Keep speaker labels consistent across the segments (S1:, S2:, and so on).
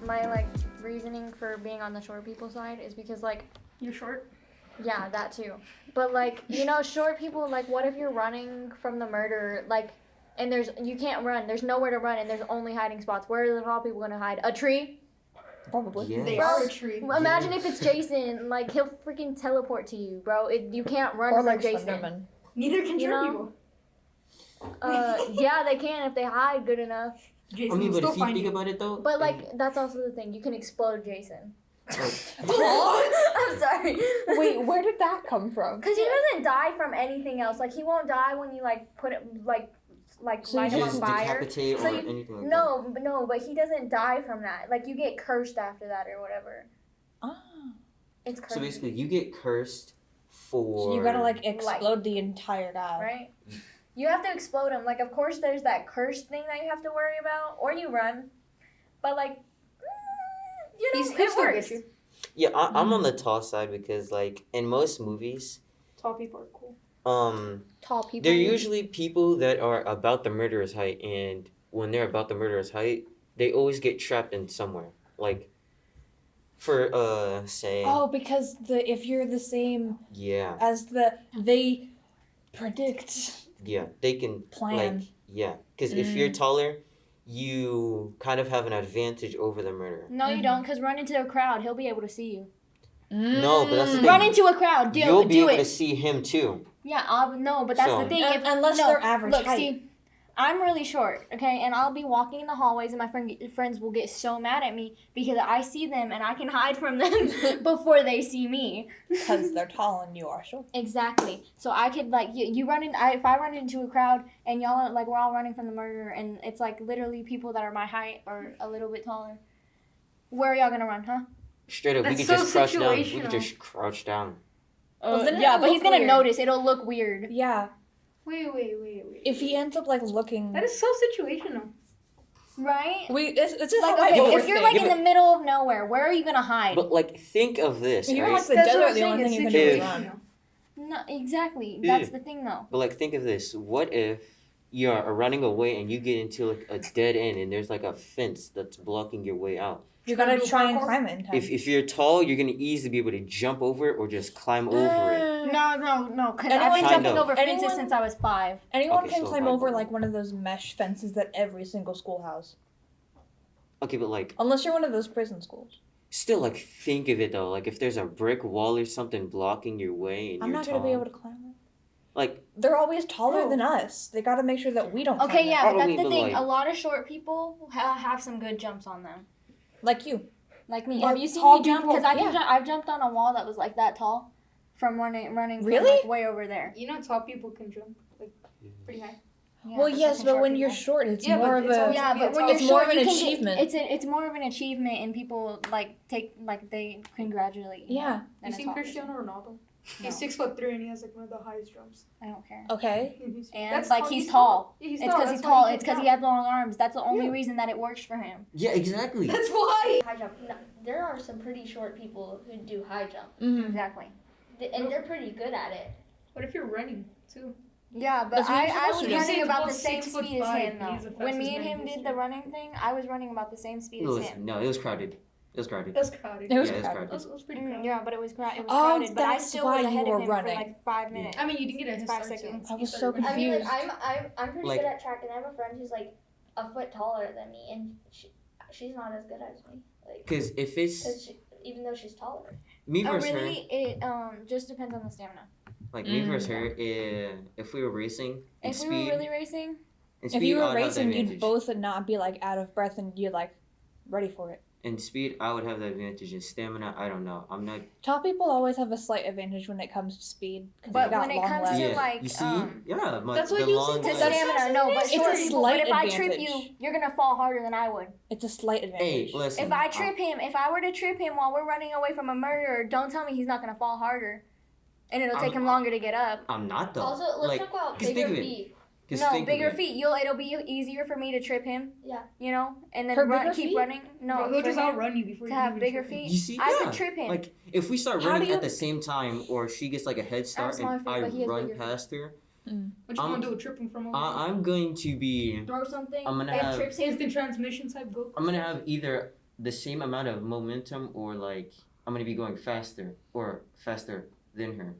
S1: my reasoning for being on the short people side is because
S2: you're short.
S1: Yeah, that too. But short people, what if you're running from the murderer, and you can't run. There's nowhere to run, and there's only hiding spots. Where are the tall people gonna hide? A tree?
S3: Probably.
S4: Yes.
S2: They are a tree.
S1: Imagine if it's Jason. He'll freaking teleport to you, bro. You can't run from Jason.
S3: Slenderman.
S2: Neither can short people.
S1: Yeah, they can if they hide good enough.
S2: Jason
S4: but if you think about it though.
S1: But that's also the thing. You can explode Jason.
S2: What?
S1: I'm sorry.
S3: Wait, where did that come from?
S1: Because he doesn't die from anything else. He won't die when you put it light him on fire.
S4: Decapitate or anything like that.
S1: No, but he doesn't die from that. You get cursed after that or whatever.
S3: Ah.
S1: It's crazy.
S4: So basically, you get cursed for.
S3: So you gotta explode the entire guy.
S1: Right. You have to explode him. Of course, there's that curse thing that you have to worry about, or you run. But
S2: He'll still get you.
S4: Yeah, I'm on the tall side because in most movies,
S2: Tall people are cool.
S1: Tall people.
S4: they're usually people that are about the murderer's height, and when they're about the murderer's height, they always get trapped in somewhere. For say.
S3: Oh, because if you're the same.
S4: Yeah.
S3: As they predict.
S4: Yeah, they can
S3: plan.
S4: Because if you're taller, you kind of have an advantage over the murderer.
S1: No, you don't, because run into a crowd. He'll be able to see you.
S4: No, but that's the thing.
S1: Run into a crowd.
S4: You'll be able to see him too.
S1: Yeah, no, but that's the thing.
S3: Unless they're average height.
S1: See, I'm really short, okay, and I'll be walking in the hallways, and my friends will get so mad at me because I see them and I can hide from them before they see me.
S3: Because they're tall and you are short.
S1: Exactly. So I could you run in. If I run into a crowd and y'all are we're all running from the murderer, and it's literally people that are my height or a little bit taller. Where are y'all gonna run, huh?
S4: Straight up,
S2: That's
S4: we could
S2: so
S4: just crouch down. We
S2: situational.
S4: could just crouch down.
S1: Yeah, but he's gonna notice. It'll look weird.
S3: Yeah.
S2: Wait.
S3: If he ends up looking.
S2: That is so situational.
S1: Right?
S3: It's just
S1: if you're in the middle of nowhere, where are you gonna hide?
S4: But think of this.
S3: You're
S4: right?
S3: the desert. The only thing you can do is run.
S1: No, exactly. That's the thing, though.
S4: But think of this. What if you're running away and you get into a dead end and there's a fence that's blocking your way out?
S3: You gotta try and climb it in time.
S4: If you're tall, you're gonna easily be able to jump over it or just climb over it.
S1: No. Because I've been jumping over fences since I was 5.
S3: Anyone can climb over one of those mesh fences that every single school has.
S4: Okay, but
S3: unless you're one of those prison schools.
S4: Still, think of it though. If there's a brick wall or something blocking your way and
S3: I'm
S4: you're
S3: not
S4: tall,
S3: gonna be able to climb it. They're always taller than us. They gotta make sure that we don't.
S1: Okay, yeah, but that's the
S4: Probably,
S1: thing. A lot of short people have some good jumps on them.
S3: Like you.
S1: Like me.
S3: Or
S1: Have you seen
S3: tall
S1: me jump? Because
S3: people,
S1: I've jumped on a wall that was that tall, from running
S3: Really?
S1: from, way over there.
S2: You know, tall people can jump pretty high.
S1: Yeah,
S3: well, yes, but when you're short, it's more of a.
S1: Yeah, but when you're
S3: it's
S1: short,
S3: more of an
S1: you can
S3: achievement.
S1: It's more of an achievement, and people they congratulate you.
S3: Yeah.
S2: You seen Cristiano Ronaldo?
S1: No.
S2: He's 6'3" and he has one of the highest jumps.
S1: I don't care.
S3: Okay.
S1: And he's tall.
S2: Yeah, he's
S1: it's
S2: tall.
S1: because he's tall. It's because he has long arms. That's the only reason that it works for him.
S4: Yeah, exactly.
S2: That's why.
S5: High jump. No, there are some pretty short people who do high jump,
S3: Mm-hmm.
S1: Exactly.
S5: and they're pretty good at it.
S2: What if you're running too?
S1: Yeah, but I was
S2: He's
S1: running about the
S2: about
S1: same
S2: 6'5",
S1: speed as him though.
S2: he's the
S1: When me
S2: fastest
S1: and
S2: man
S1: him
S2: in
S1: did
S2: history.
S1: the running thing, I was running about the same speed as him.
S4: No, it was crowded. It was crowded.
S2: That's crowded.
S3: It was
S4: Yeah, it's
S3: crowded.
S4: crowded.
S2: It was pretty crowded.
S1: Yeah, but it was crowded.
S3: Oh,
S1: But I
S3: that's
S1: still
S3: why
S1: was
S3: you
S1: ahead
S3: were
S1: of him
S3: running.
S1: for 5 minutes.
S2: I mean, you didn't get a head
S1: 5
S2: start,
S1: seconds.
S2: too.
S3: I was
S2: You
S3: so
S2: started
S5: I mean,
S3: confused.
S5: I'm pretty
S4: Like-
S5: good at track, and I have a friend who's a foot taller than me, and she's not as good as me.
S4: Because if it's
S5: Even though she's taller.
S4: me
S1: Oh,
S4: versus
S1: really? It just depends on the stamina.
S4: her, me versus her, if we were racing in
S1: If
S4: speed,
S1: we were really racing,
S4: in
S3: If
S4: speed,
S3: you
S4: I
S3: were
S4: would have the
S3: racing, you'd
S4: advantage.
S3: both not be out of breath and you're ready for it.
S4: In speed, I would have the advantage. In stamina, I don't know. I'm not.
S3: Tall people always have a slight advantage when it comes to speed.
S1: But
S3: they got
S1: when it
S3: long
S1: comes
S3: legs.
S1: to,
S4: Yeah, you see,
S2: That's what
S4: the
S2: you
S4: long
S2: see
S1: to
S4: legs.
S1: stamina, no, but
S3: It's
S1: short
S3: a
S1: people.
S3: slight
S1: But if I trip
S3: advantage.
S1: you, you're gonna fall harder than I would.
S3: It's a slight
S4: Hey,
S3: advantage.
S4: listen.
S1: If I trip him, if I were to trip him while we're running away from a murderer, don't tell me he's not gonna fall harder, and it'll take him longer to get up.
S4: I'm not though.
S5: Also, let's talk about
S4: 'cause
S5: bigger
S4: think of it.
S5: feet.
S1: No, bigger feet. It'll be easier for me to trip him.
S5: Yeah.
S1: You know, and then
S3: For bigger
S1: keep
S3: feet?
S1: running. No,
S2: Bro, he'll
S1: for
S2: just
S1: him
S2: outrun you before
S1: to
S2: you
S1: have
S2: even
S1: bigger
S2: trip him.
S1: feet.
S4: You see,
S1: I
S4: yeah.
S1: could trip him.
S4: If we start
S3: How
S4: running
S3: do
S4: at the same time, or she gets a head start
S1: small
S4: and
S1: feet,
S4: I
S1: but he has
S4: run
S1: bigger
S4: past her,
S2: What you
S4: I'm-
S2: gonna do? Trip him from over?
S4: I'm going to be.
S1: Throw something.
S4: I'm gonna
S1: and
S4: have-
S1: trips him.
S2: Instant transmission type go.
S4: I'm gonna have either the same amount of momentum or like I'm gonna be going faster or faster than her.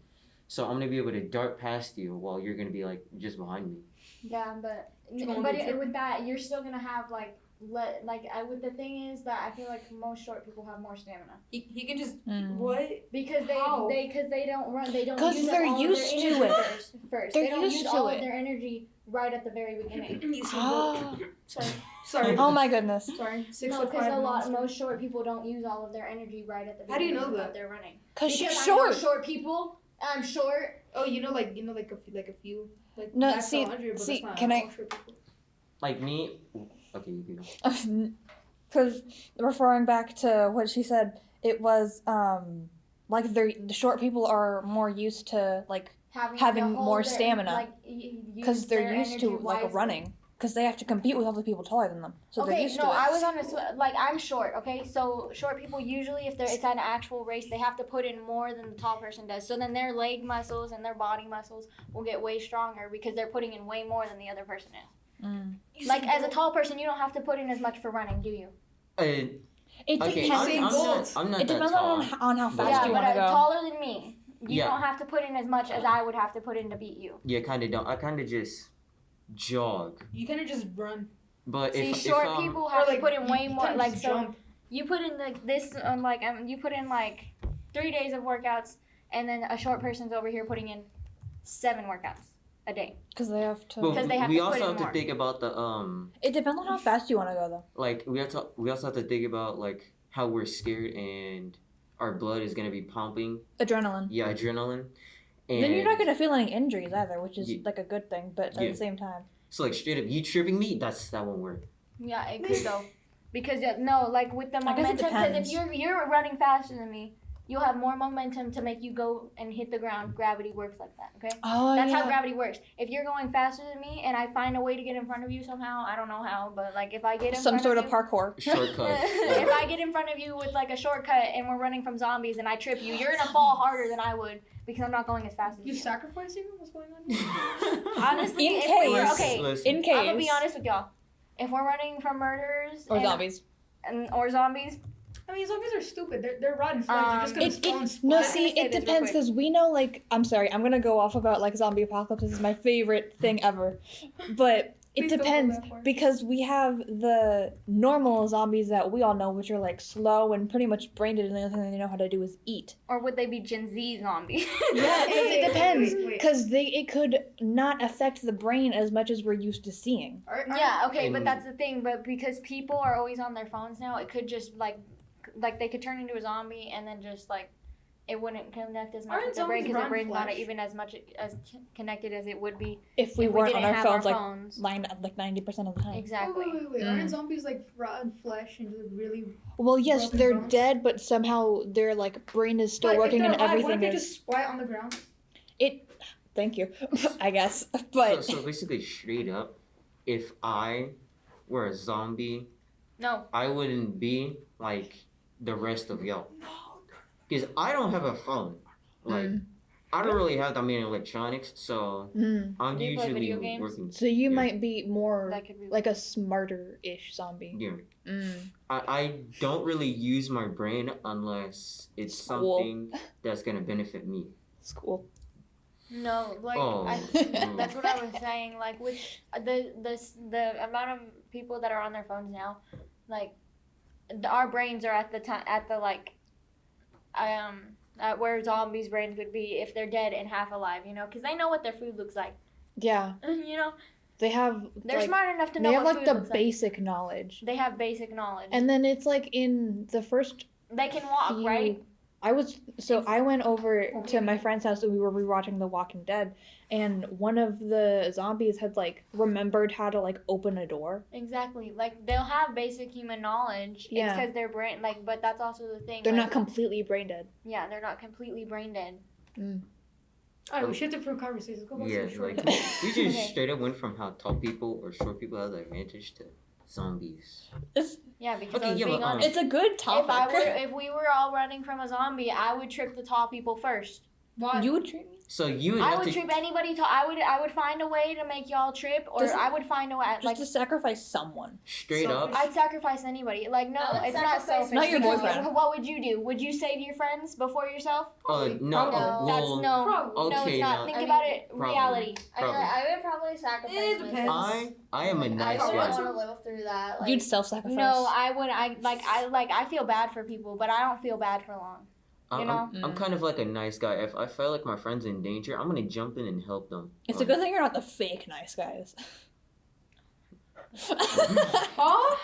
S4: So I'm gonna be able to dart past you while you're gonna be like just behind me.
S1: Yeah, but
S2: gonna
S1: but
S2: do
S1: it,
S2: trip?
S1: with that, you're still gonna have like with the thing is that I feel like most short people have more stamina
S2: He can just
S3: Mm.
S2: what?
S1: because
S2: How?
S1: they don't run, they don't
S3: 'Cause
S1: use
S3: they're
S1: up all
S3: used
S1: of
S3: to
S1: their energy
S3: it.
S1: first.
S3: They're
S1: They don't
S3: used
S1: use
S3: to
S1: all
S3: it.
S1: of their energy right at the very beginning.
S3: Oh.
S2: Sorry.
S3: Oh my goodness.
S2: Sorry. 6
S1: No,
S2: foot
S1: because
S2: five monster.
S1: most short people don't use all of their energy right at the
S2: How do you
S1: beginning
S2: know
S1: of
S2: that?
S1: their running.
S3: Cause
S1: Because
S3: she's
S1: I know
S3: short.
S1: short people. I'm short.
S2: Oh, you know, like a few. Like
S3: No,
S2: max
S3: see-
S2: 100, but
S3: see,
S2: that's not
S3: can
S2: all
S3: I-
S2: short people.
S4: Like me. Okay, you can go.
S3: Because referring back to what she said, it was like the short people are more used to like having
S1: to hold
S3: more
S1: their-
S3: stamina.
S1: like,
S3: because
S1: use
S3: they're
S1: their
S3: used to
S1: energy
S3: like
S1: wisely.
S3: running because they have to compete with other people taller than them, so they're
S1: Okay,
S3: used
S1: no,
S3: to it.
S1: I was on like I'm short. Okay, so short people usually, if it's an actual race, they have to put in more than the tall person does. So then their leg muscles and their body muscles will get way stronger because they're putting in way more than the other person is.
S3: Mm.
S1: Like as a tall person, you don't have to put in as much for running, do you?
S3: It
S4: Okay,
S3: depends.
S4: I'm not
S3: It
S4: that
S3: depends
S4: tall.
S3: on how fast
S1: Yeah,
S3: you
S1: but
S3: want to go.
S1: taller than me, you
S4: Yeah.
S1: don't have to put in as much as I would have to put in to beat you.
S4: Yeah, kind of don't. I kind of just jog.
S2: You kind of just run.
S4: But
S1: See,
S4: if
S1: short
S4: if,
S1: people
S2: Or
S1: have
S2: like
S1: to put in way
S2: you
S1: more.
S2: kinda
S1: Like
S2: just
S1: so,
S2: jump.
S1: you put in you put in like 3 days of workouts, and then a short person's over here putting in 7 workouts a day.
S3: Because they have to.
S4: but
S1: because they have
S4: we
S1: to put
S4: also
S1: in
S4: have to
S1: more.
S4: think about the
S3: It depends on how fast you want to go, though.
S4: like we also have to think about like how we're scared and our blood is gonna be pumping.
S3: Adrenaline.
S4: Yeah, adrenaline. And
S3: Then you're not gonna feel any injuries either, which is
S4: Yeah.
S3: like a good thing. But at
S4: Yeah.
S3: the same time,
S4: So like straight up, you tripping me? That won't work.
S1: Yeah, it could though, because no, like with the
S3: I guess it
S1: momentum. Because if
S3: depends.
S1: you're running faster than me, you'll have more momentum to make you go and hit the ground. Gravity works like that. Okay.
S3: oh
S1: That's
S3: yeah.
S1: how gravity works. If you're going faster than me and I find a way to get in front of you somehow, I don't know how, but like if I get in
S3: Some
S1: front
S3: sort
S1: of
S3: of
S1: you,
S3: parkour.
S4: Shortcut.
S1: if I get in front of you with like a shortcut and we're running from zombies and I trip you, you're gonna fall harder than I would because I'm not going as fast as
S2: You
S1: you.
S2: sacrificing him? What's going on here?
S1: Honestly,
S3: In
S1: if we were
S3: case-
S1: okay,
S4: Listen,
S3: In case.
S1: I'm gonna be honest with y'all. If we're running from murderers
S3: Or
S1: and-
S3: zombies.
S1: or zombies,
S2: I mean, zombies are stupid. They're rotten flesh. They're just gonna spawn
S3: No,
S2: splat.
S3: see,
S1: say
S3: it
S1: this real
S3: depends
S1: quick.
S3: because we know, like, I'm sorry, I'm gonna go off about like zombie apocalypse. This is my favorite thing ever, but it
S2: Please don't go
S3: depends
S2: that far.
S3: because we have the normal zombies that we all know, which are like slow and pretty much brain dead, and the only thing they know how to do is eat.
S1: or would they be Gen Z zombies?
S3: Yeah, because
S2: Wait,
S3: it depends.
S2: wait.
S3: Because it could not affect the brain as much as we're used to seeing.
S1: Yeah, okay, but
S4: And-
S1: that's the thing. But because people are always on their phones now, it could just like they could turn into a zombie and then just like it wouldn't connect as much
S2: Aren't
S1: with their brain
S2: zombies
S1: because their
S2: rotten
S1: brain's not
S2: flesh?
S1: even as much as connected as it would be
S3: If we
S1: if
S3: weren't
S1: didn't
S3: on our
S1: have
S3: phones, like
S1: phones.
S3: lined up like 90% of the time.
S1: Exactly.
S2: Wait.
S3: Mm.
S2: Aren't zombies like rotten flesh and just really?
S3: Well, yes,
S2: Broken
S3: they're
S2: bones?
S3: dead, but somehow their like brain is still
S2: But if
S3: working
S2: they're
S3: and
S2: alive,
S3: everything
S2: wouldn't they
S3: is.
S2: just splat on the ground?
S3: Thank you, I guess. But
S4: so basically, straight up, if I were a zombie,
S1: No.
S4: I wouldn't be like the rest of y'all. Because I don't have a phone. Like, I don't really have that many electronics, so I'm
S1: Do you play
S4: usually
S1: video games?
S4: working.
S3: so you
S4: Yeah.
S3: might be more
S1: That could be
S3: like a smarter-ish zombie.
S4: Yeah. I don't really use my brain unless it's
S3: School.
S4: something that's gonna benefit me.
S3: School.
S1: No, like
S4: Oh.
S1: that's what I was saying. Like with the amount of people that are on their phones now, like our brains are at the time at the like at where zombies' brains would be if they're dead and half alive. You know, because they know what their food looks like.
S3: Yeah,
S1: You know,
S3: they have.
S1: they're
S3: like,
S1: smart enough to
S3: They
S1: know
S3: have
S1: what
S3: like
S1: food
S3: the
S1: looks
S3: basic knowledge,
S1: like. They have basic knowledge.
S3: and then it's like in the first.
S1: They can walk,
S3: few-
S1: right?
S3: I went over to my friend's house and we were rewatching The Walking Dead, and one of the zombies had like remembered how to like open a door.
S1: Exactly. Like they'll have basic human knowledge.
S3: Yeah.
S1: It's because their brain, like, but that's also the thing.
S3: They're
S1: like,
S3: not completely brain dead.
S1: Yeah, they're not completely brain dead.
S2: Alright, we shifted from conversations. Let's go back
S4: Yeah,
S2: to the short.
S4: like we just
S1: Okay.
S4: straight up went from how tall people or short people have the advantage to zombies.
S1: Yeah, because
S4: Okay,
S1: I was
S4: yeah,
S1: being
S4: but,
S1: honest.
S3: It's a good topic.
S1: If we were all running from a zombie, I would trip the tall people first.
S2: Why?
S3: You would treat me?
S4: So you would
S1: I
S4: have
S1: would
S4: to
S1: trip anybody. I would find a way to make y'all trip, or
S3: Just-
S1: I would find a way.
S3: Just
S1: Like
S3: to sacrifice someone.
S4: straight up.
S1: I'd sacrifice anybody. Like no,
S5: I would
S1: it's not
S5: sacrifice
S1: selfish.
S3: Not your
S1: because
S3: boyfriend.
S1: What would you do? Would you save your friends before yourself?
S4: No.
S1: No,
S4: well,
S1: that's no.
S2: Probably.
S1: No,
S4: Okay,
S1: it's not.
S4: now-
S1: Think
S5: I
S1: about
S5: mean,
S1: it.
S4: probably.
S1: Reality.
S5: I would probably sacrifice
S2: It depends.
S5: myself.
S4: I am a nice
S5: I
S4: guy.
S5: don't want to live through that. Like,
S3: You'd self-sacrifice.
S1: No, I would. I feel bad for people, but I don't feel bad for long. You know?
S4: I'm kind of like a nice guy. If I feel like my friend's in danger, I'm gonna jump in and help them.
S3: It's a good thing you're not the fake nice guys.
S2: Huh?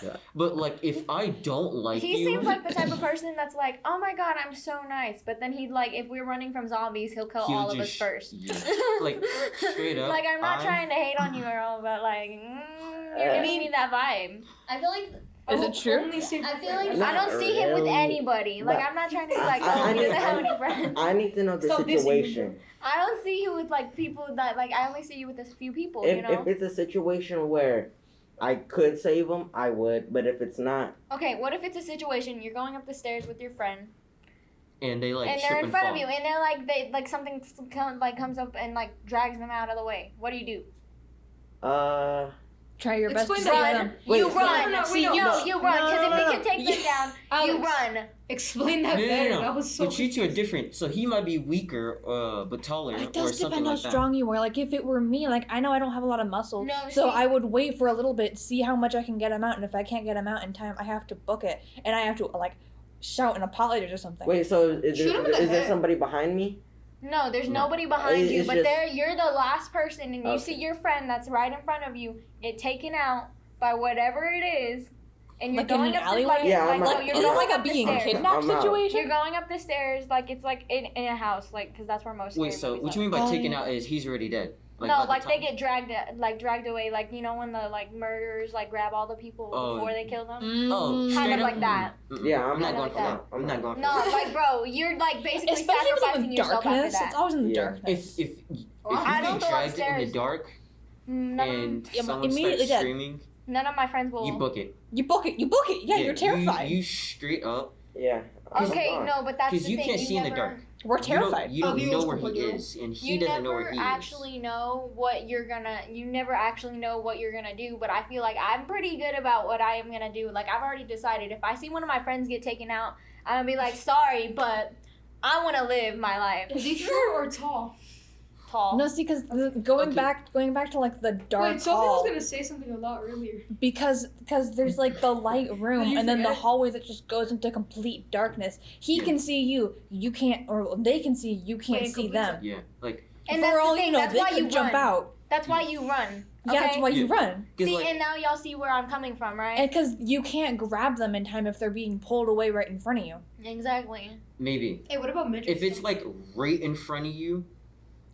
S4: Yeah. But like, if I don't like
S1: He
S4: you,
S1: seems like the type of person that's like, oh my god, I'm so nice. But then he'd like, if we're running from zombies, he'll kill
S4: He'll
S1: all of us
S4: just-
S1: first.
S4: yeah. Like, straight up,
S1: Like I'm not
S4: I'm-
S1: trying to hate on you at all, but like, you're giving me that vibe.
S5: I feel like
S3: Is it true?
S2: Only safe
S5: I
S2: for
S5: feel like
S2: friends.
S1: I don't see him with
S6: really.
S1: anybody. Like
S6: But
S1: I'm not trying to be like,
S6: I
S1: oh, he
S6: need-
S1: doesn't have any friends.
S6: I need to know the
S2: Stop dissing me,
S6: situation.
S1: I don't see you with like people that like. I only see you with a few people. You know.
S6: If it's a situation where I could save them, I would. But if it's not,
S1: Okay, what if it's a situation you're going up the stairs with your friend
S4: and they like
S1: and
S4: trip
S1: they're in
S4: and
S1: front
S4: fall.
S1: of you and they're like something comes up and like drags them out of the way. What do you do?
S3: Try your best to
S2: Explain
S3: save
S2: that.
S3: them.
S6: Wait,
S1: You
S6: so-
S1: run.
S2: No,
S1: See,
S2: no,
S1: you
S6: no.
S1: you run because
S3: No,
S1: if
S3: no,
S1: they
S3: no.
S1: can take them down, you
S2: Alex,
S1: run.
S2: Explain that better. That was so.
S4: But you two are different. So he might be weaker, but taller,
S3: It
S4: or
S3: does
S4: something
S3: depend how
S4: like that.
S3: strong you are. Like if it were me, like I know I don't have a lot of muscle,
S1: No,
S3: so
S1: see-
S3: I would wait for a little bit, see how much I can get him out, and if I can't get him out in time, I have to book it, and I have to like shout an apology or something.
S6: wait. So is
S2: Shoot him in the
S6: there
S2: head.
S6: somebody behind me?
S1: No, there's
S4: No.
S1: nobody behind
S6: It's
S1: you, but
S6: just-
S1: you're the last person, and you
S6: Okay.
S1: see your friend that's right in front of you get taken out by whatever it is, and you're
S3: Like in
S1: going
S3: an
S1: up
S3: alleyway?
S1: the
S6: Yeah,
S1: like,
S6: I'm
S1: no,
S6: out.
S1: you're
S3: Is it
S1: going
S3: like a
S1: up the
S3: being
S1: stairs.
S3: kidnapped
S6: I'm out.
S3: situation?
S1: You're going up the stairs like it's like in a house, like because that's where most.
S4: Wait,
S1: scary
S4: so
S1: movies
S4: what
S1: are.
S4: you mean by
S3: Oh,
S4: taken
S3: yeah.
S4: out is he's already dead?
S1: No,
S4: by the
S1: like they
S4: time-
S1: get dragged away, like you know when the like murderers like grab all the people
S4: Oh.
S1: before they kill them.
S4: Oh,
S3: Mm.
S4: straight
S1: Kind of
S4: up?
S1: like that.
S4: Mm-mm.
S6: Yeah,
S4: I'm not
S1: kinda
S4: going
S1: like
S4: for
S1: that.
S4: that. I'm not going for
S1: No,
S4: that.
S1: like bro, you're like basically
S3: Especially if
S1: sacrificing
S3: it's in
S1: yourself
S3: darkness.
S1: after
S3: It's
S1: that.
S3: always in the
S6: Yeah.
S3: darkness.
S4: If
S1: I
S4: you
S1: don't
S4: get
S1: go
S4: dragged in
S1: upstairs.
S4: the dark
S1: None,
S4: and
S3: Yeah, but
S4: someone
S3: immediately
S4: starts
S3: dead.
S4: screaming,
S1: none of my friends will.
S4: you book it.
S3: You book it. You book it. Yeah, you're terrified.
S4: You straight up.
S6: Yeah.
S1: Okay,
S6: I'm
S1: no, but that's the
S4: Because you
S1: thing.
S4: can't see in the
S1: never,
S4: dark.
S3: We're terrified.
S4: You don't
S2: you
S4: know
S2: also
S4: where
S2: put
S4: he
S2: your-
S4: is, and he
S1: You
S4: doesn't know where
S1: never
S4: he is.
S1: actually know what you're gonna. You never actually know what you're gonna do. But I feel like I'm pretty good about what I am gonna do. Like I've already decided. If I see one of my friends get taken out, I'm gonna be like, sorry, but I want to live my life.
S2: Is he short or tall?
S1: Tall.
S3: No, see, because going back to like the dark
S2: Wait, Sophie
S3: hall,
S2: was gonna say something a lot earlier.
S3: because there's like the light room
S2: you
S3: and then the
S2: forget?
S3: hallway that just goes into complete darkness. He can see you can't, or they can see you, can't
S2: Wait,
S3: see
S2: complete
S3: them.
S4: Yeah, like
S1: And
S3: For
S1: that's
S3: all
S1: the thing.
S3: you know,
S1: That's
S3: they
S1: why
S3: could
S1: you
S3: jump
S1: run.
S3: out.
S1: That's why you run.
S3: Yeah,
S1: Okay?
S3: that's why you
S4: Yeah.
S3: run.
S4: because
S1: See,
S4: like
S1: and now y'all see where I'm coming from, right?
S3: And because you can't grab them in time if they're being pulled away right in front of you.
S1: Exactly.
S4: maybe
S2: Hey, what about midgets?
S4: if it's like right in front of you.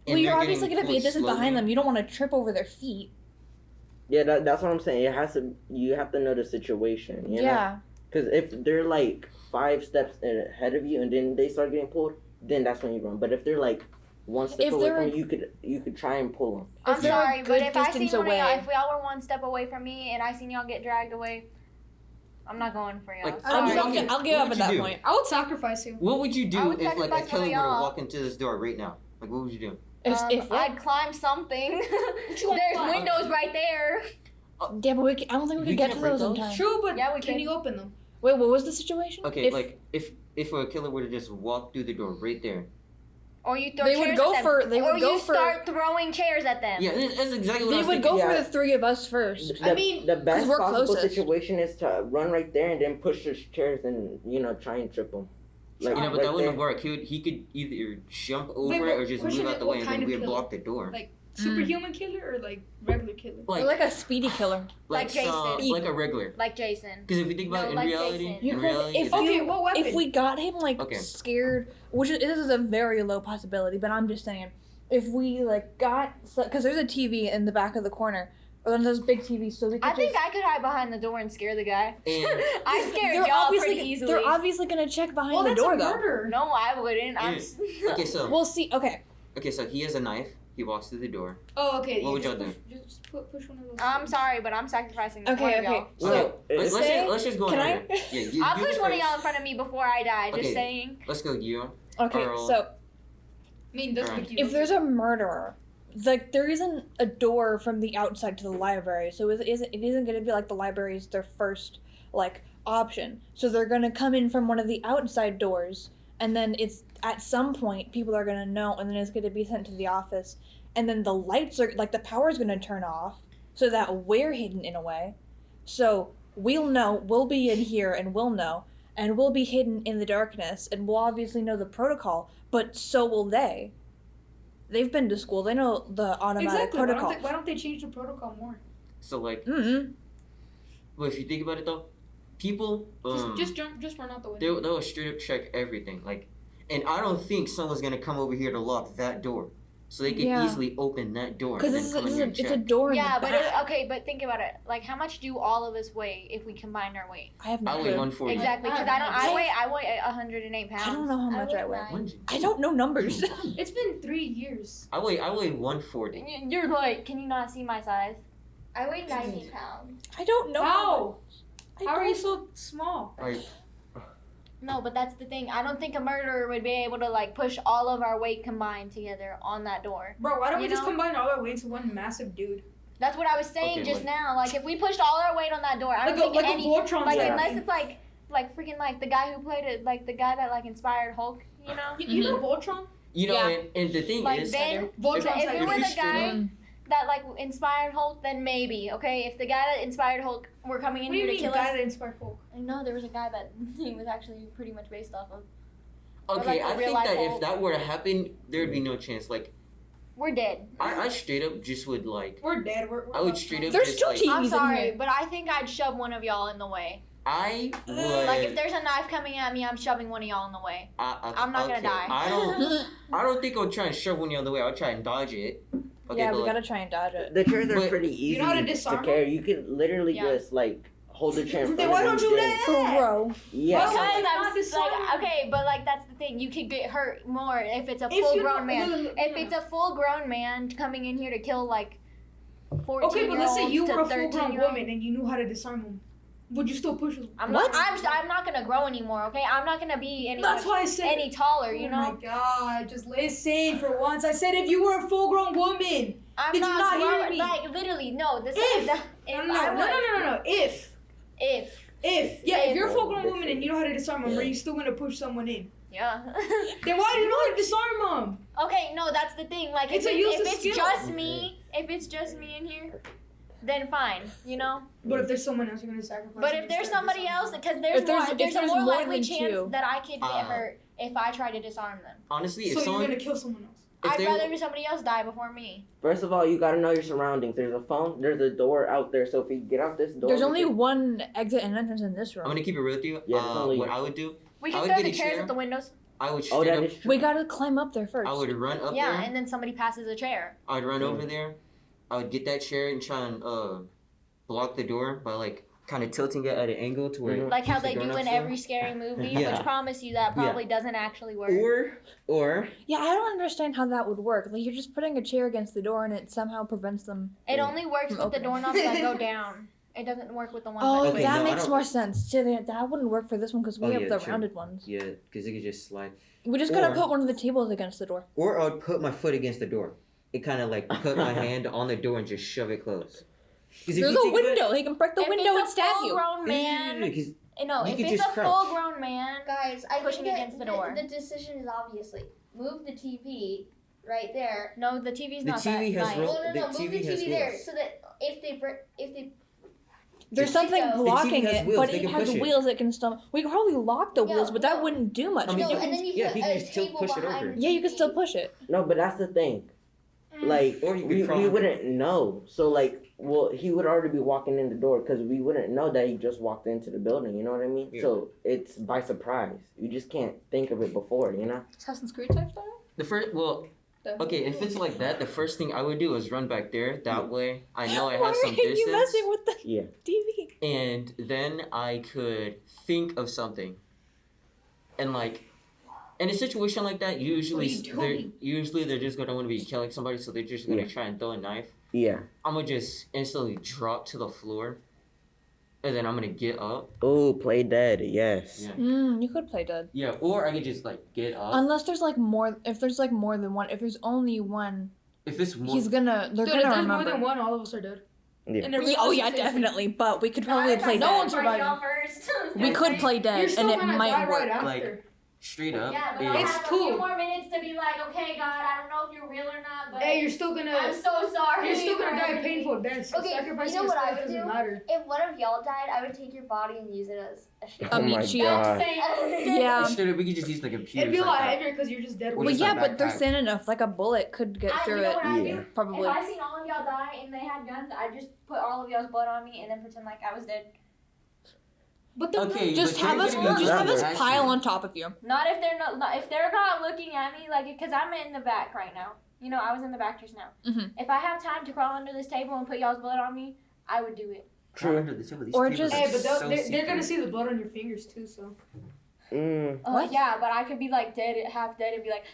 S4: and
S3: Well, you're
S4: they're
S3: obviously
S4: getting
S3: going to be a
S4: pulled
S3: distance
S4: slowly,
S3: behind them. You don't want to trip over their feet.
S6: Yeah, that's what I'm saying. It has to. You have to know the situation. You know?
S3: Yeah.
S6: Because if they're like 5 steps ahead of you and then they start getting pulled, then that's when you run. But if they're like 1 step
S3: If
S6: away
S3: they're-
S6: from you, you could try and pull them.
S1: I'm
S3: If they're a
S1: sorry, but
S3: good
S1: if I seen
S3: distance
S1: one of y'all,
S3: away-
S1: if y'all were one step away from me and I seen y'all get dragged away, I'm not going for y'all.
S4: Like,
S2: I
S1: Sorry.
S2: don't
S3: I'll,
S2: know.
S3: I'll give
S4: What
S3: up
S4: would
S3: at
S4: you
S3: that
S4: do?
S3: point.
S2: I would sacrifice him.
S4: What would you
S1: I
S4: do
S1: would
S4: if like a
S1: sacrifice one
S4: killer
S1: of
S4: were to
S1: y'all.
S4: walk into this door right now? Like what would you do?
S3: If what?
S1: I'd climb something.
S2: you gonna
S1: There's
S2: climb?
S1: windows right there.
S3: Yeah, but I don't think we
S4: You
S3: can get
S4: can't
S3: to
S4: break
S3: those in
S4: those?
S3: time.
S2: True, but
S1: Yeah, we
S2: can
S1: can.
S2: you open them?
S3: Wait, what was the situation?
S4: Okay,
S3: If
S4: like if a killer were to just walk through the door right there.
S1: Or you throw
S3: They
S1: chairs
S3: would go
S1: at them.
S3: for- they
S1: or
S3: would go
S1: you
S3: for-
S1: start throwing chairs at them.
S4: Yeah, that's exactly what I
S3: they
S4: was
S3: would
S4: thinking.
S3: go for
S6: Yeah.
S3: the 3 of us first.
S6: The,
S2: I mean,
S6: the best
S3: we're
S6: possible
S3: closest.
S6: situation is to run right there and then push the chairs and try and trip them. Like,
S4: You know, but
S6: right
S4: that wouldn't
S6: there.
S4: work. He could either jump over
S2: Wait,
S4: it
S2: what-
S4: or just
S2: question
S4: move out
S2: is,
S4: the
S2: what
S4: way and
S2: kind
S4: then
S2: of
S4: we would
S2: killer?
S4: block the door.
S2: Like superhuman killer or like regular killer?
S3: Or like a speedy killer.
S1: like Jason.
S4: like a regular.
S1: Like Jason.
S4: Because if you think about
S1: No,
S4: it in
S1: like
S4: reality,
S1: Jason.
S3: You
S4: in
S3: could-
S4: reality,
S3: if
S4: it's-
S2: Okay,
S3: you-
S2: what weapon?
S3: If we got him like
S4: Okay.
S3: scared, which is, this is a very low possibility, but I'm just saying, if we like got, because there's a TV in the back of the corner, or one of those big TVs, so we could
S1: I think
S3: just,
S1: I could hide behind the door and scare the guy.
S4: And-
S1: I scared
S3: they're
S1: y'all
S3: obviously
S1: pretty easily.
S3: they're obviously gonna check behind
S2: well,
S3: the
S2: that's
S3: door
S2: a
S3: though.
S2: murder.
S1: No, I wouldn't. I'm.
S4: Yeah. Okay, so
S3: We'll see. Okay,
S4: so he has a knife. He walks through the door.
S2: Oh, okay.
S4: What
S2: you
S4: would
S2: just
S4: y'all
S2: push- Just push one of those.
S1: I'm
S2: things.
S1: sorry, but I'm sacrificing
S3: Okay,
S1: one of
S3: okay.
S1: y'all.
S3: So,
S6: No,
S4: let's
S3: say-
S4: let's just go
S3: can
S4: in
S3: I?
S4: order. Yeah, you,
S1: I'll
S4: you
S1: push one of
S4: first.
S1: y'all in front of me before I die. Just
S4: Okay.
S1: saying.
S4: Let's go, you.
S3: Okay,
S4: Earl.
S3: so
S2: I mean, that's
S4: Right.
S2: what you.
S3: If there's a murderer, like there isn't a door from the outside to the library, so it isn't going to be like the library is their first like option. So they're going to come in from one of the outside doors, and then it's at some point people are going to know, and then it's going to be sent to the office, and then the lights are like the power's going to turn off, so that we're hidden in a way. So we'll know, we'll be in here, and we'll know, and we'll be hidden in the darkness, and we'll obviously know the protocol, but so will they. They've been to school. They know the automatic
S2: exactly.
S3: protocol.
S2: Why don't they change the protocol more?
S4: So like,
S3: Mm-hmm.
S4: well, if you think about it though, people
S2: Just run out the window.
S4: they'll straight up check everything. Like, and I don't think someone's gonna come over here to lock that door, so they can
S3: Yeah.
S4: easily open that door.
S3: Because
S4: and then come in here and
S3: it's a
S4: check.
S3: door in
S1: Yeah,
S3: the
S1: but
S3: back.
S1: but think about it. Like, how much do all of us weigh if we combine our weight?
S3: I have no
S4: I weigh
S3: clue.
S4: 140.
S1: Exactly, because I weigh 108 pounds.
S3: I don't know how
S5: I
S3: much
S5: weigh
S3: I weigh.
S5: 9.
S4: When did-
S3: I don't know numbers.
S2: It's been 3 years.
S4: I weigh 140.
S1: You're like, can you not see my size?
S5: I weigh 90 pounds.
S3: I don't know
S2: How?
S3: I
S2: How are
S3: don't-
S2: you so small?
S4: Like,
S1: No, but that's the thing. I don't think a murderer would be able to like push all of our weight combined together on that door.
S2: Bro, why don't
S1: You
S2: we just
S1: know?
S2: combine all our weight into one massive dude?
S1: That's what I was saying
S4: Okay,
S1: just
S4: like-
S1: now. Like, if we pushed all our weight on that door, I don't think
S2: like
S1: any
S2: a Voltron.
S1: like
S6: Yeah.
S1: unless it's like freaking like the guy who played it, like the guy that like inspired Hulk. You know,
S2: You know Voltron?
S4: you know,
S3: Yeah.
S4: and the thing
S1: like
S4: is,
S1: then
S2: Voltron's
S1: if
S2: like
S1: it was
S4: we
S1: the
S4: straight
S1: guy
S3: up-
S1: that like inspired Hulk, then maybe okay. If the guy that inspired Hulk were coming in
S2: What do you
S1: here to
S2: mean
S1: kill
S2: guy
S1: us,
S2: that inspired Hulk?
S1: I know there was a guy that he was actually pretty much based off of.
S4: okay,
S1: like a
S4: I
S1: real
S4: think
S1: life
S4: that
S1: Hulk.
S4: if that were to happen, there'd be no chance. Like,
S1: We're dead.
S4: I straight up just would like,
S2: We're dead. We're
S4: I would straight up
S3: There's
S4: just
S3: two
S4: like,
S3: TVs
S1: I'm
S3: in
S1: sorry,
S3: here.
S1: but I think I'd shove one of y'all in the way.
S4: I would.
S1: Like if there's a knife coming at me, I'm shoving one of y'all in the way. I'm not gonna
S4: okay,
S1: die.
S4: I don't think I'll try and shove one the other way. I'll try and dodge it. Okay,
S3: Yeah,
S4: but
S3: we
S4: like,
S3: gotta try and dodge it.
S6: The chairs are
S4: But-
S6: pretty easy
S2: know how to
S6: to
S2: disarm
S6: carry. You could literally
S1: Yeah.
S6: just like hold the chair in front
S2: Then
S6: of
S2: why
S6: you.
S2: don't you
S6: then-
S3: Bro.
S6: Yeah.
S2: Well,
S6: so-
S1: Because
S2: not
S1: I'm
S2: disarm.
S1: like, okay, but like that's the thing. You could get hurt more if it's a
S2: If
S1: full
S2: you
S1: grown
S2: don't-
S1: man.
S2: look,
S1: If it's a full grown man coming in here to kill like 14
S2: Okay, but let's say you
S1: to
S2: were a full grown
S1: 13-year-olds.
S2: woman and you knew how to disarm him. Would you still push him?
S1: I'm
S3: What?
S1: not. I'm not gonna grow anymore. Okay, I'm not gonna be any
S2: That's why I said.
S1: any taller. You
S2: Oh
S1: know,
S2: my god, just listen for once. I said if you were a full grown woman.
S1: I'm
S2: Did you not hear
S1: growing-
S2: me?
S1: Like literally, no. This
S2: If.
S1: if
S2: No,
S1: I
S2: no,
S1: would,
S2: no. If
S1: if
S2: you're a full grown woman and you know how to disarm him, are you still gonna push someone in?
S1: yeah.
S2: Then why do you know how to disarm him?
S1: Okay, no, that's the thing. Like,
S2: It's
S1: if
S2: a
S1: it's
S2: useless skill.
S1: just me in here, then fine, you know.
S2: But if there's someone else, you're gonna sacrifice.
S1: But
S2: him
S1: if there's
S2: instead of
S1: somebody
S2: disarming
S1: else,
S2: him.
S1: because
S3: If
S1: there's a
S3: there's
S1: more
S3: more
S1: likely
S3: than
S1: chance
S3: two.
S1: that I could get hurt if I try to disarm them.
S4: honestly, if
S2: So
S4: someone,
S2: you're gonna kill someone else.
S4: if
S1: I'd
S4: they-
S1: rather somebody else die before me.
S6: First of all, you gotta know your surroundings. There's a phone. There's a door out there. So if you get out this door,
S3: There's
S6: you
S3: only
S6: can-
S3: one exit and entrance in this
S4: I'm
S3: room.
S4: gonna keep it real with you.
S6: Yeah, it's only-
S4: What I would do,
S1: We
S4: I
S1: can
S4: would
S1: throw
S4: get
S1: the
S4: a
S1: chairs
S4: chair.
S1: at the windows.
S4: I would
S6: Oh,
S4: straight
S6: that
S4: up,
S6: is true.
S3: We gotta climb up there first.
S4: I would run up
S1: Yeah,
S4: there.
S1: and then somebody passes a chair.
S4: I'd run over there. I would get that chair and try and block the door by like kind of tilting it at an angle to where.
S6: Mhm.
S4: it
S1: Like how
S4: keeps the
S1: they
S4: door
S1: do
S4: not
S1: in
S4: still.
S1: every scary movie,
S4: Yeah.
S1: which promise you that probably doesn't actually work.
S4: Or
S3: Yeah, I don't understand how that would work. Like you're just putting a chair against the door and it somehow prevents them.
S1: It only works
S3: From
S1: with the
S3: opening.
S1: doorknobs that go down. It doesn't work with the ones
S3: Oh,
S1: that
S4: Okay,
S3: that
S4: no, I
S3: makes
S4: don't-
S3: more sense. See, that wouldn't work for this one because we
S4: Oh,
S3: have
S4: yeah,
S3: the
S4: true.
S3: rounded ones.
S4: yeah, because it could just slide.
S3: We just gotta
S4: Or-
S3: put one of the tables against the door.
S4: Or I would put my foot against the door. It kind of like put my hand on the door and just shove it closed. 'Cause if
S3: There's
S4: you
S3: a
S4: think about it-
S3: window. He can break the
S1: If
S3: window and
S1: it's a
S3: stab you.
S1: full-grown man,
S4: Yeah, 'cause
S1: no,
S4: You
S1: if
S4: could
S1: it's
S4: just
S1: a
S4: crouch.
S1: full-grown man,
S5: Guys, I
S1: Pushing
S5: think
S1: against
S5: that
S1: the door.
S5: The decision is obviously move the TV right there.
S1: no, the TV's
S4: The
S1: not
S4: TV
S1: that
S4: has
S1: nice.
S4: roll-
S5: No,
S4: the
S5: move the
S4: TV has
S5: TV there
S4: wheels.
S5: so that if they
S3: There's
S5: The
S3: something
S5: TV
S3: blocking
S4: has
S3: it,
S4: wheels,
S3: but
S4: they
S3: it
S4: can
S3: has
S4: push it.
S3: wheels that can still. We could probably lock the
S5: No,
S3: wheels, but that
S5: no.
S3: wouldn't do much.
S4: I mean,
S5: no,
S4: you
S5: and then you
S4: yeah,
S5: put
S4: you
S5: a
S4: can just tilt-
S5: table
S4: push it
S5: behind
S4: over.
S5: the
S3: Yeah, you can
S5: TV.
S3: still push it.
S6: No, but that's the thing.
S1: Mm.
S6: Like
S4: Or you could
S6: we
S4: crawl.
S6: wouldn't know. So like, well, he would already be walking in the door because we wouldn't know that he just walked into the building. You know what I mean?
S4: Yeah.
S6: So it's by surprise. You just can't think of it before. You know?
S3: Assassin's Creed type style.
S4: The first, well, okay, if it's like that, the first thing I would do is run back there. That way, I know I
S3: Why
S4: have some
S3: are you
S4: distance,
S3: messing with the
S6: Yeah.
S3: TV?
S4: and then I could think of something. And like, in a situation like that, usually
S2: What are you
S4: they're just gonna want to be killing somebody, so they're just gonna
S6: Yeah.
S4: try and throw a knife.
S6: Yeah.
S4: I'm gonna just instantly drop to the floor, and then I'm gonna get up.
S6: Oh, play dead. Yes.
S4: Yeah.
S3: You could play dead.
S4: Yeah, or I could just like get up.
S3: Unless there's like more. If there's like more than one. If there's only one,
S4: If it's more,
S3: he's gonna. They're
S2: Dude, if
S3: gonna
S2: there's
S3: remember.
S2: more than one, all of us are dead.
S6: Yeah.
S2: And everyone
S3: Oh
S2: else
S3: yeah,
S2: is safe.
S3: definitely. But we could probably play
S2: No
S3: dead.
S2: one's surviving.
S3: We could play
S2: You're
S3: dead,
S2: still
S3: and it
S2: gonna die
S3: might work.
S2: right after.
S4: Like, straight up.
S1: Yeah, but
S4: is-
S1: I
S2: It's
S1: have a
S2: cool.
S1: few more minutes to be like, okay, God, I don't know if you're real or not, but
S2: Hey, you're still gonna.
S1: I'm so sorry.
S2: You're still
S1: for
S2: gonna die a
S1: everything.
S2: painful death. So
S5: Okay,
S2: sacrificing
S5: you know what I
S2: yourself
S5: would
S2: doesn't
S5: do?
S2: matter.
S5: If one of y'all died, I would take your body and use it as a shield.
S3: A
S6: Oh
S3: meat
S6: my
S3: shield.
S6: god.
S3: Yeah.
S4: Straight up, we could just use the computer.
S2: It'd be a lot heavier because you're just dead.
S4: Well,
S3: Well,
S4: just
S3: yeah,
S4: like
S3: but they're
S4: backpack.
S3: thin enough. Like a bullet could get
S1: You
S3: through
S1: know
S3: it.
S1: what I
S6: Yeah.
S1: do?
S3: Probably.
S1: If I seen all of y'all die and they had guns, I just put all of y'all's blood on me and then pretend like I was dead.
S2: But then
S4: Okay,
S3: Just
S4: but
S3: have
S4: they're
S3: us.
S4: gonna be
S3: Just have us
S4: action.
S3: pile on top of you.
S1: Not if they're not if they're not looking at me, like, because I'm in the back right now. You know, I was in the back just now.
S3: Mhm.
S1: If I have time to crawl under this table and put y'all's blood on me, I would do it.
S6: True.
S4: Under the table, these
S3: Or
S4: tables
S3: just-
S4: are
S2: Hey, but
S4: so
S2: they're gonna
S4: secret.
S2: see the blood on your fingers too. So.
S3: What?
S1: Yeah, but I could be like dead, half dead, and be like,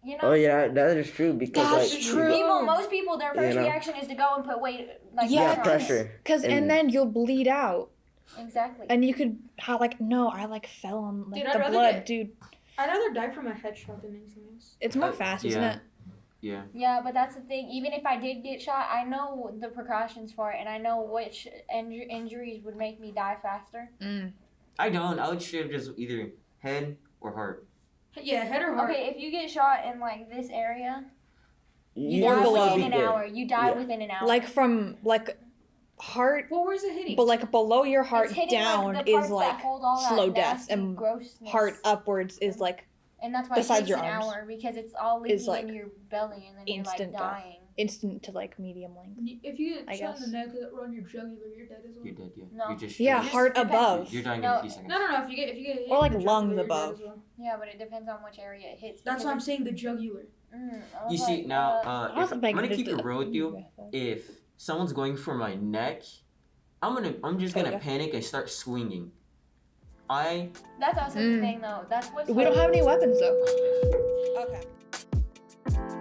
S1: you know.
S6: Oh yeah, that is true because
S3: That's
S6: like
S3: true.
S1: Most people, their first
S6: You know.
S1: reaction is to go and put weight, like
S3: Yeah,
S6: Yeah,
S1: pressure on
S6: pressure.
S3: Cause and
S6: And-
S3: then you'll bleed out,
S1: it. Exactly.
S3: and you could how like no, I like fell on like
S2: Dude, I'd
S3: the
S2: rather
S3: blood,
S2: get-
S3: dude.
S2: I'd rather die from a headshot than anything else.
S3: It's more fast, isn't
S4: yeah.
S3: it?
S4: Yeah.
S1: Yeah, but that's the thing. Even if I did get shot, I know the precautions for it, and I know which injuries would make me die faster.
S4: I don't. I would straight up just either head or heart.
S2: Yeah, head or heart.
S1: Okay, if you get shot in like this area, you
S3: Or
S1: die
S3: below.
S1: within an hour. You die
S6: Yeah.
S1: within an hour.
S3: Like from like heart,
S2: Well, where's it hitting?
S3: but like below your heart
S1: It's hitting,
S3: down
S1: like, the
S3: is
S1: parts that
S3: like
S1: hold all that
S3: slow death,
S1: nasty
S3: and
S1: grossness.
S3: heart upwards is like
S1: And that's why
S3: besides
S1: it takes
S3: your
S1: an
S3: arms,
S1: hour because it's all
S3: is,
S1: leaking
S3: like,
S1: in your belly, and then you're like
S3: instant death.
S1: dying.
S3: instant to like medium length.
S2: If you
S3: I
S2: get shot
S3: guess.
S2: in the neck or on your jugular, you're dead as well.
S4: You're dead, yeah.
S1: No.
S4: You're just
S3: Yeah,
S4: straight-
S3: heart
S1: depends.
S3: above.
S4: You're dying in
S1: No.
S4: a few seconds.
S2: No. If you get hit
S3: Or, like,
S2: in the
S3: lungs
S2: jugular, you're dead
S3: above.
S2: as well.
S1: Yeah, but it depends on which area it hits.
S2: That's
S1: because
S2: why I'm saying the jugular.
S1: I was
S4: You see,
S1: like,
S4: now,
S3: I
S4: if,
S3: don't
S4: I'm
S3: think
S4: gonna
S3: this
S4: keep it
S3: is-
S4: real with you. If someone's going for my neck, I'm just gonna
S3: Okay.
S4: panic and start swinging.
S1: That's also the thing, though. That's what's
S3: We don't have any weapons though. Okay.